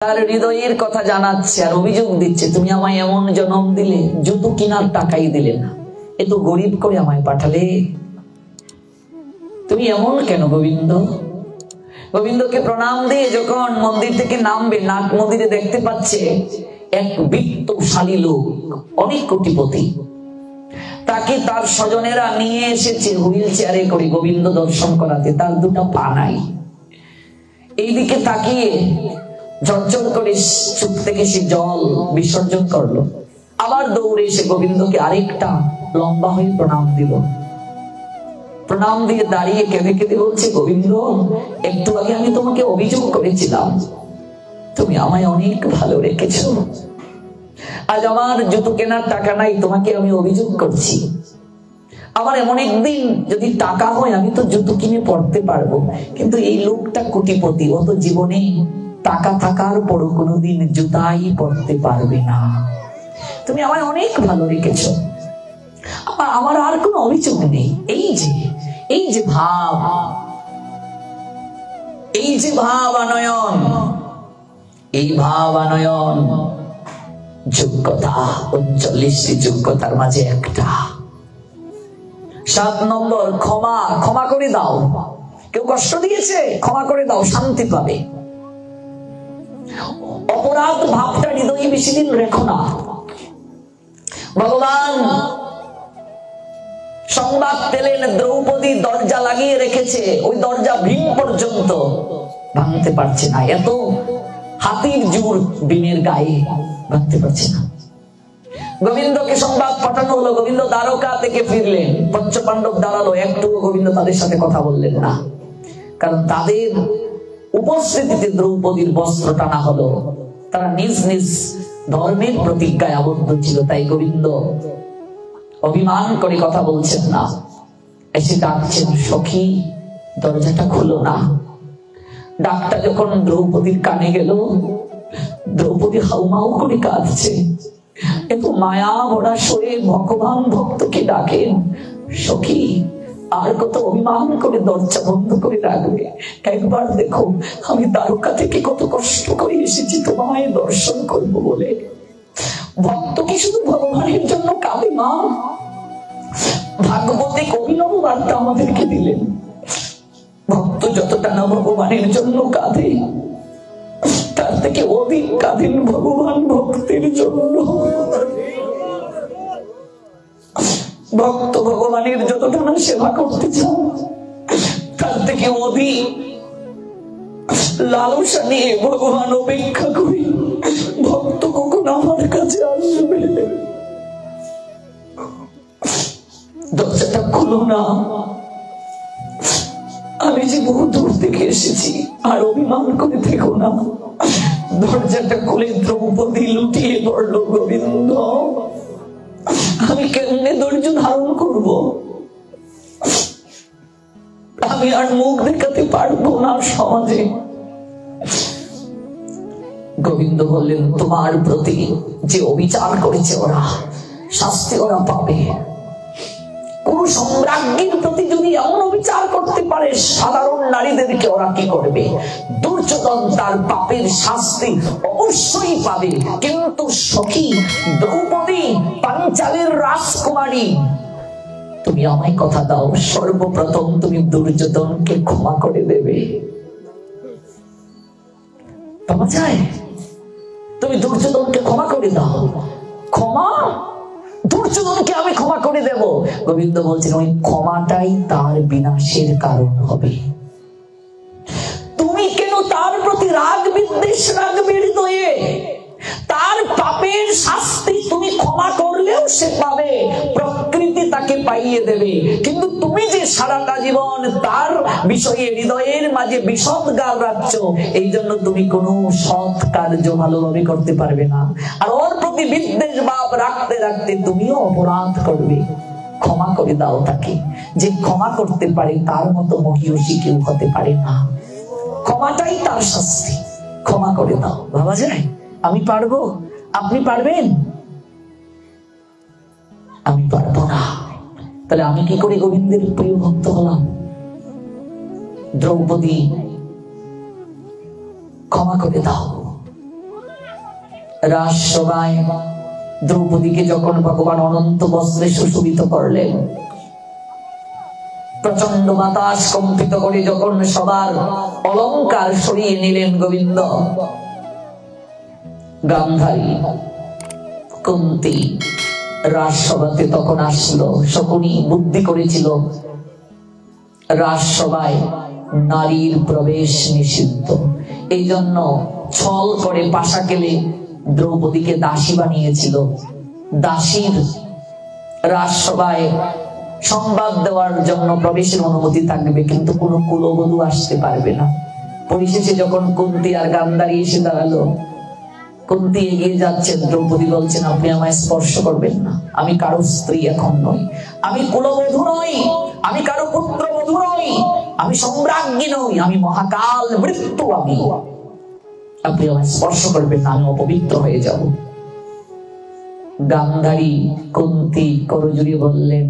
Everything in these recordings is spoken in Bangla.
তার হৃদয়ের কথা জানাচ্ছে আর অভিযোগ দিচ্ছে, তুমি আমায় এমন জন্ম দিলে, জুতো কিনার টাকাই দিলে না, এ তো গরিব করে আমায় পাঠালে, তুমি এমন কেন গোবিন্দ? গোবিন্দকে প্রণাম দিয়ে যখন মন্দির থেকে নামবে, নাট মন্দিরে দেখতে পাচ্ছে এক বিত্তশালী লোক, অনেক কোটিপতি, তাকে তার স্বজনেরা নিয়ে এসেছে হুইল চেয়ারে করে গোবিন্দ দর্শন করাতে। তার দুটো পা নাই। এইদিকে তাকিয়ে ঝরঝর করে চোখ থেকে সে জল বিসর্জন করলো, আবার দৌড়ে এসে গোবিন্দকে আরেকটা লম্বা হয়ে প্রণাম দিল। প্রণাম দিয়ে দাঁড়িয়ে কেঁদে কেঁদে বলছে, গোবিন্দ, একটু আগে আমি তোমাকে অভিযোগ করেছিলাম, তুমি আমায় অনেক ভালো রেখেছো, আজ আমার জুতো কেনার টাকা নাই, তোমাকে আমি অভিযোগ করছি। আমার এমন একদিন যদি টাকা হয় আমি তো জুতো কিনে পড়তে পারবো, কিন্তু এই লোকটা কোটিপতি, ও তো জীবনে টাকা থাকার পরও কোনোদিন জুতাই পড়তে পারবে না। তুমি আমায় অনেক ভালো রেখেছো, আমার আর কোনো অভিযোগ নেই। এই যে ভাব, এই যে ভাব আনয়ন, এই ভাব আনয়ন যোগ্যতা, 39টি যোগ্যতার মাঝে একটা। 7 নম্বর ক্ষমা। ক্ষমা করে দাও। কেউ কষ্ট দিয়েছে, ক্ষমা করে দাও, শান্তি পাবে। অপরাধ ভাবটা হৃদয়ে বেশি দিন রেখো না। ভগবান সংবাদ পেলেন দ্রৌপদী দরজা লাগিয়ে রেখেছে, ওই দরজা ভীম পর্যন্ত ভাঙতে পারছে না, এত হাতির জোর ভীমের গায়ে, ভাঙতে পারছে না। গোবিন্দকে সংবাদ পাঠানো হলো, গোবিন্দ দ্বারকা থেকে ফিরলেন, পঞ্চপাণ্ডব দাঁড়ালো, একটু গোবিন্দ তাদের সাথে কথা বললেন না, কারণ তাদের উপস্থিতিতে দ্রৌপদীর বস্ত্র টানা হলো। তারা নিজ নিজ ধর্মের প্রতিজ্ঞায় আবদ্ধ ছিল, তাই গোবিন্দ অভিমান করে কথা বলছেন না, এসে ডাকছেন, সখী দরজাটা খুলো না। ডাকটা যখন দ্রৌপদীর কানে গেল, দ্রৌপদী হাউমাউ করে কাঁদছে। এত মায়া ভরা সরে ভগবান ভক্তকে ডাকেন, সখী আর কত অভিমান করে দরজা বন্ধ করে রাখবে? একবার দেখো, আমি দ্বারকা থেকে কত কষ্ট করে এসেছি তোমায় দর্শন করব বলে। ভক্ত কি শুধু ভগবানের জন্য কাঁদে মা? ভাগবতে অভিনব বার্তা আমাদেরকে দিলেন, ভক্ত যতটা না ভগবানের জন্য কাঁদে, তার থেকে অধিক কাঁদেন ভগবান ভক্তের জন্য। ভক্ত ভগবানের যতটা না সেবা করতে চান, তার থেকে অধিক লালসা নিয়ে ভগবান অপেক্ষা করি ভক্ত কখন আমার কাছে আসবে। দরজাটা খুলো না, আমি যে বহু দূর থেকে এসেছি, আর অভিমান করে থেকো না। দরজাটা খুলে দ্রৌপদী লুটিয়ে পড়ল, গোবিন্দ আমি কেমনে ধৈর্য ধারণ করব? আমি আর মুখ দেখাতে পারবো না সমাজে। গোবিন্দ বললেন, তোমার প্রতি যে অবিচার করেছে ওরা, শাস্তি ওরা পাবে। কোন সম্রাজ্ঞীর প্রতি যদি এমন অবিচার করতে পারে, সাধারণ নারীদেরকে ওরা কি করবে? দুর্যোধন তার পাপের শাস্তি অবশ্যই পাবে। কিন্তু সখী দ্রৌপদী, পাঞ্চালের রাজকুমারী, তুমি আমায় কথা দাও, সর্বপ্রথম তুমি দুর্যোধনকে ক্ষমা করে দেবে। পাওয়া যায়? তুমি দুর্যোধনকে ক্ষমা করে দাও। ক্ষমা? দুর্যোধনকে আমি ক্ষমা করে দেব? গোবিন্দ বলছেন, ওই ক্ষমাটাই তার বিনাশের কারণ হবে। তুমি কেন তার প্রতি রাগ বিদ্বেষ রাখবে হৃদয়ে? তার পাপের শাস্তি তুমি ক্ষমা করলেও সে পাবে, প্রকৃতি তাকে পাইয়ে দেবে। কিন্তু তুমি যে সারাটা জীবন তার বিষয়ে হৃদয়ের মাঝে বিষদ গাল রাখছো, এই জন্য তুমি কোনো সৎ কার্য ভালোভাবে করতে পারবে না। আর ওর প্রতি বিদ্বেষ ভাব রাখতে রাখতে তুমিও অপরাধ করবে। ক্ষমা করে দাও তাকে। যে ক্ষমা করতে পারে তার মতো মহিষী কেউ হতে পারে না। ক্ষমাটাই তার শাস্তি। ক্ষমা করে দাও। ভাবা যায়? আমি পারবো? আপনি পারবেন? আমি পারবো না। তাহলে আমি কি করে গোবিন্দের প্রিয় ভক্ত হলাম? দ্রৌপদী ক্ষমা করে দাও। রাজসভায় দ্রৌপদীকে যখন ভগবান অনন্ত বস্ত্রে সুশোভিত করলেন, প্রচন্ড বাতাস কম্পিত করে যখন সবার অলংকার সরিয়ে নিলেন গোবিন্দ, গান্ধারী কুন্তী রাজসভাতে তখন আসলো। শকুনি বুদ্ধি করেছিল রাজসভায় নারীর প্রবেশ নিষিদ্ধ, এই জন্য ছল করে পাশা কেলে দ্রৌপদীকে দাসী বানিয়েছিল। দাসীর রাজসভায় সংবাদ দেওয়ার জন্য প্রবেশের অনুমতি থাকবে, কিন্তু কোনো কুলবধূ আসতে পারবে না। পরিশেষে যখন কুন্তী আর গান্ধারী এসে দাঁড়ালো, কুন্তী এগিয়ে যাচ্ছেন, দ্রৌপদী বলছেন আপনি আমায় স্পর্শ করবেন না, আমি কারো স্ত্রী এখন নই, আমি কুলবধূ নই, আমি কারো পুত্রবধূ নই, আমি সম্রাজ্ঞী নই, আমি মহাকাল মৃত্যু, আপনি আমায় স্পর্শ করবেন না, আমি অপবিত্র হয়ে যাব। গান্ধারী কুন্তী করজোড়ে বললেন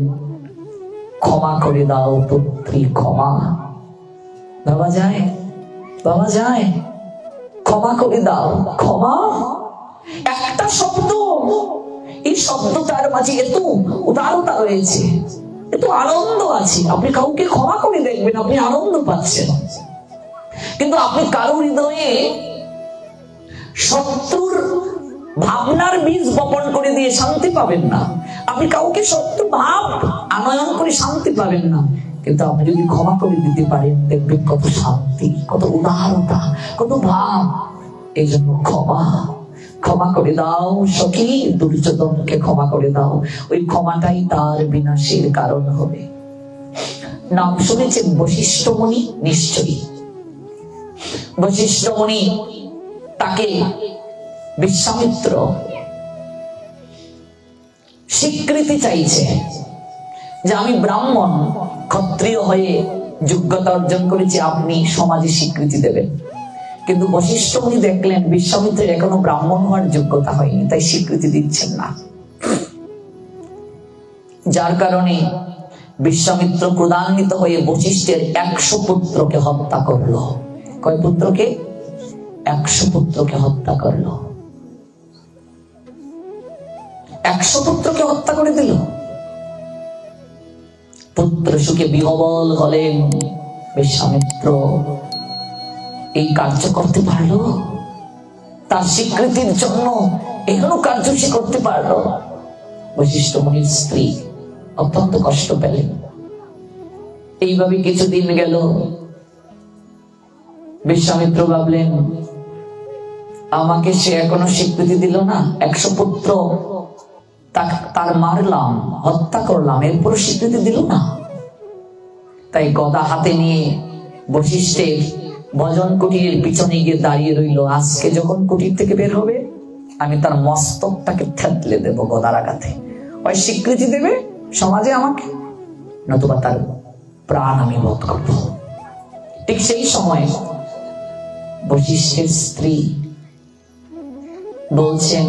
ক্ষমা করে দাও পুত্রী, ক্ষমা। বাবা যায়, বাবা যায়, ক্ষমা করে দাও। ক্ষমা একটা শব্দ, এই শব্দটার মাঝে এত উদারতা রয়েছে, এত আনন্দ আছে। আপনি কাউকে ক্ষমা করে দেখবেন, আপনি আনন্দ পাচ্ছেন, কিন্তু আপনি কারো হৃদয়ে শত্রুর ভাবনার বীজ বপন করে দিয়ে শান্তি পাবেন না। আপনি কাউকে শত্রু ভাব আনয়ন করে শান্তি পাবেন না, কিন্তু আপনি যদি ক্ষমা করে দিতে পারেন দেখবেন কত শান্তি, কত উদারতা, কত ভাব। এই জন্য ক্ষমা, ক্ষমা করে দাও সখী, দুর্যোধনকে ক্ষমা করে দাও, ওই ক্ষমাটাই তার বিনাশের কারণ হবে। নাম শুনেছেন বশিষ্ঠ মুনি? নিশ্চয়ই। বশিষ্ঠ মুনি, তাকে বিশ্বামিত্র স্বীকৃতি চাইছে যে আমি ব্রাহ্মণ, ক্ষত্রিয় হয়ে যোগ্যতা অর্জন করেছি, আপনি সমাজে স্বীকৃতি দেবেন। কিন্তু বশিষ্ঠ মুনি দেখলেন বিশ্বামিত্রের এখনো ব্রাহ্মণ হওয়ার যোগ্যতা হয়নি, তাই স্বীকৃতি দিচ্ছেন না। যার কারণে বিশ্বামিত্র ক্রোধান্বিত হয়ে বশিষ্ঠের 100 পুত্রকে হত্যা করলো। কয় পুত্রকে? 100 পুত্রকে হত্যা করলো। 100 পুত্রকে হত্যা করে দিল। পুত্র সুখে বিহবল হলেন। বিশ্বামিত্র এই কার্য করতে পারলো, তার স্বীকৃতির জন্য এখনো কার্য সে করতে পারলো। বশিষ্ঠ মুনির স্ত্রী অত্যন্ত কষ্ট পেলেন। এইভাবে কিছুদিন গেল। বিশ্বামিত্র ভাবলেন আমাকে সে এখনো স্বীকৃতি দিল না, 100 পুত্র তার মারলাম, হত্যা করলাম, এরপর স্বীকৃতি দিল না। তাই গদা হাতে নিয়ে বশিষ্ঠের ভজন কুটিরের পিছনে গিয়ে দাঁড়িয়ে রইল। আজকে যখন কুটির থেকে বের হবে আমি তার মস্তকটাকে থেতলে দেব গদার আঘাতে। ওই স্বীকৃতি দেবে সমাজে আমাকে, নতুবা তার প্রাণ আমি বধ করব। ঠিক সেই সময় বশিষ্ঠের স্ত্রী বলছেন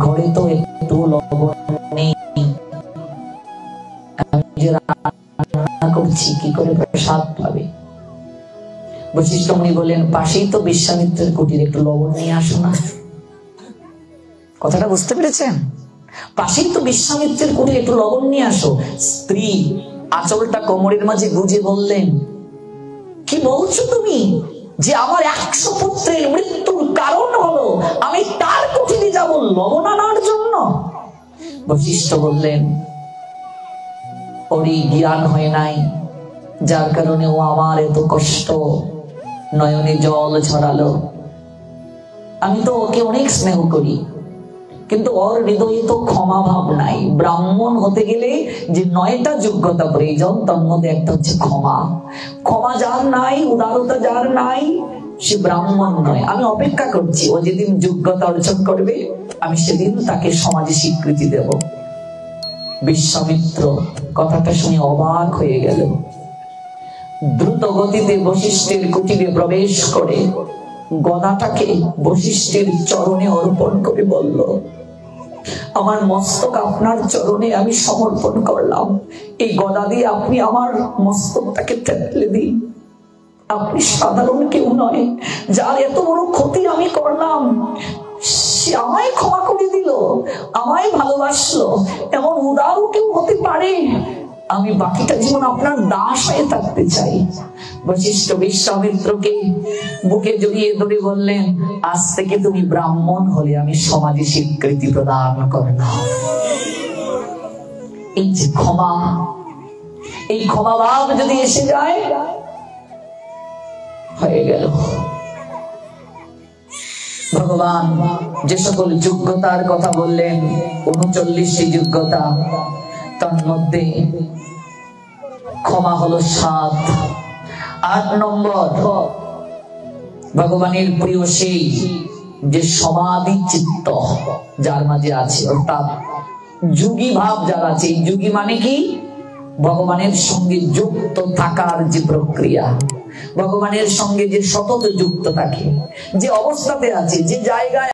ঘরে তো একটু লবণ নেই, আমি যে রান্না করছি কি করে প্রসাদ পাবে? বশিষ্ঠ মুনি বললেন পাশেই তো বিশ্বামিত্রের কুটির, একটু লবণ নিয়ে আসো না। কথাটা বুঝতে পেরেছেন? পাশেই তো বিশ্বামিত্রের কুটির, একটু লবণ নিয়ে আসো। স্ত্রী আঁচলটা কোমরের মাঝে গুজে বললেন কি বলছো তুমি, যে আমার 100 পুত্রের মৃত্যুর কারণ হলো আমি তার কুটিরে যাব লবণ আনার জন্য? বশিষ্ঠ বললেন ওরই জ্ঞান হয় নাই, যার কারণে ও আমার এত কষ্ট, নয়নে জল ছড়ালো। আমি তো ওকে অনেক স্নেহ করি, কিন্তু ওর হৃদয়ে তো ক্ষমা ভাব নাই। ব্রাহ্মণ হতে গেলে যে 9টা যোগ্যতা প্রয়োজন, তার মধ্যে একটা হচ্ছে ক্ষমা। ক্ষমা যার নাই, উদারতা যার নাই, সে ব্রাহ্মণ নয়। আমি অপেক্ষা করছি, ও যেদিন যোগ্যতা অর্জন করবে আমি সেদিন তাকে সমাজে স্বীকৃতি দেব। বিশ্বামিত্র কথাটা শুনে অবাক হয়ে গেল। দ্রুত গতিতে বশিষ্ঠের কুটিরে প্রবেশ করে গদাটাকে বশিষ্ঠের চরণে অর্পণ করে বলল আমার মস্তক আপনার চরণে আমি সমর্পণ করলাম, এই গদা দিয়ে আপনি আমার মস্তকটাকে থেতলে দিন। আপনি সাধারণ কেউ নয়, যার এত বড় ক্ষতি আমি করলাম, সে সে আমায় ক্ষমা করে দিল, আমায় ভালোবাসলো, এমন উদারও কেউ হতে পারে? আমি বাকিটা জীবন আপনার দাস হয়ে থাকতে চাই। বশিষ্ঠ বিশ্বামিত্রকে বুকে জড়িয়ে ধরে বললেন, আজ থেকে তুমি ব্রাহ্মণ হলে আমি সমাজে স্বীকৃতি প্রদান করলাম। এই যে ক্ষমা, এই ক্ষমা ভাব যদি এসে যায়, হয়ে গেল। ভগবান যে সকল যোগ্যতার কথা বললেন, 39টি যোগ্যতা, তার মধ্যে ক্ষমা হলো 7। 8 নম্বর, ভগবানের প্রিয় সেই যে সমাধি চিত্ত যার মাঝে আছে, অর্থাৎ যোগী ভাব যার আছে। এই যোগী মানে কি? ভগবানের সঙ্গে যুক্ত থাকার যে প্রক্রিয়া, ভগবানের সঙ্গে যে সতত যুক্ত থাকে, যে অবস্থাতে আছে, যে জায়গায়